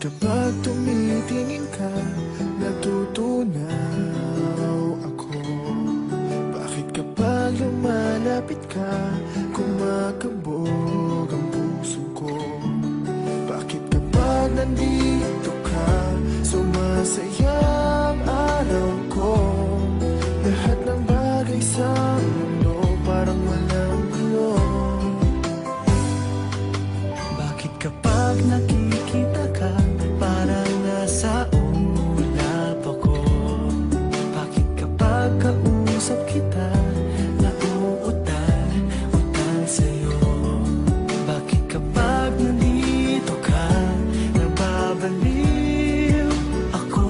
kapag tumitingin ka, natutunaw ako? Bakit kapag lumalapit ka, kumakabog ang puso ko? Bakit kapag nandito ka, sumasaya ang araw ko? Lahat ng bagay sa mundo parang walang gulo. Bakit kapag nakikita ka, parang nasa ulap ako? Bakit kapag kausap kita, nauutal sa'yo? Bakit kapag nandito ka, nababaliw ako?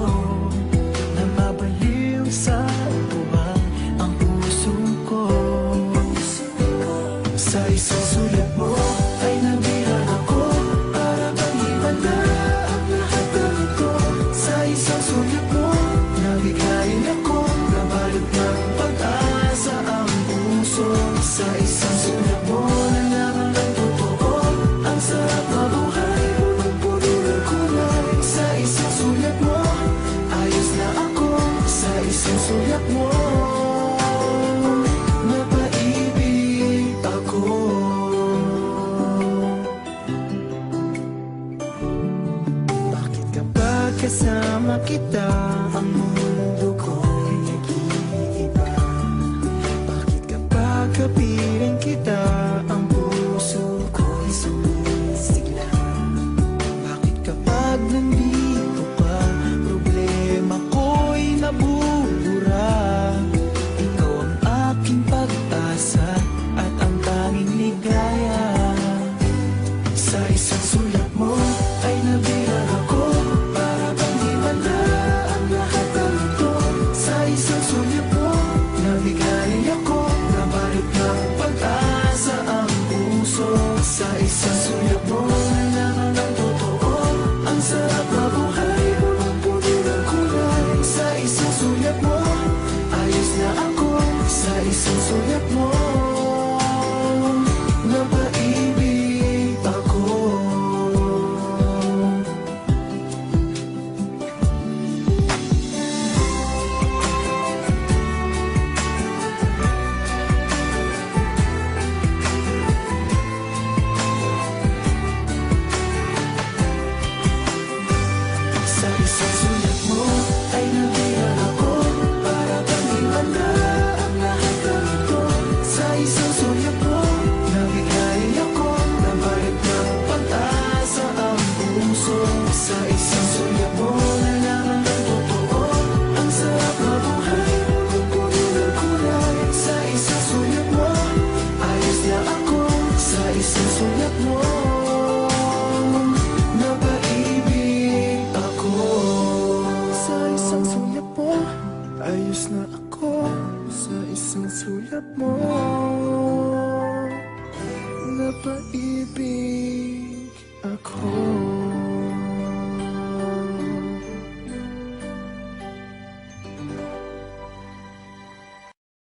Nababaliw sa tuwa ang puso ko. Sa isang sulat mo ay nabihag ako, para bang himala ang lahat ng ito. Sa isang sulat mo, nabigayin ako, nabalot ng pag-asa ang puso. Sa isang sulat mo, nalaman ng totoo, ang sarap mabuhay, punong-puno ng kulay. Sa isang sulat mo, ayos na ako. Sa isang sulat mo, napaibig ako. Bakit kapag kasama kita, ang mundo ko'y nag-iiba? Bakit kapag kapiling kita, ang puso ko'y sumisigla? Bakit kapag nandito ka, problema ko'y nabubura? Ikaw ang aking pag-asa at ang tanging ligaya. Sa isang sulat mo ay nabihag ako, para bang himala ang lahat ng ito. Sa isang sulat mo, nabigayin ako, nabalot ng pag-asa ang puso. Sa isang sulat mo, nalaman ng totoo, ang sarap mabuhay, punong-puno ng kulay. Sa isang sulat mo, ayos na ako. Sa isang sulat mo, napaibig ako. Sa isang sulat mo ay nabihag ako, para bang himala ang lahat ng ito. Sa isang sulat mo, nabigayin ako, nabalot ng pag-asa ang puso. Sa isang sulat mo, nalaman ng totoo, ang sarap mabuhay, punong-puno ng kulay. Sa isang sulat mo, ayos na ako. Sa isang sulat mo, napaibig ako. Sa isang sulat mo, ayos na ako. Sa isang sulat mo, napaibig ako.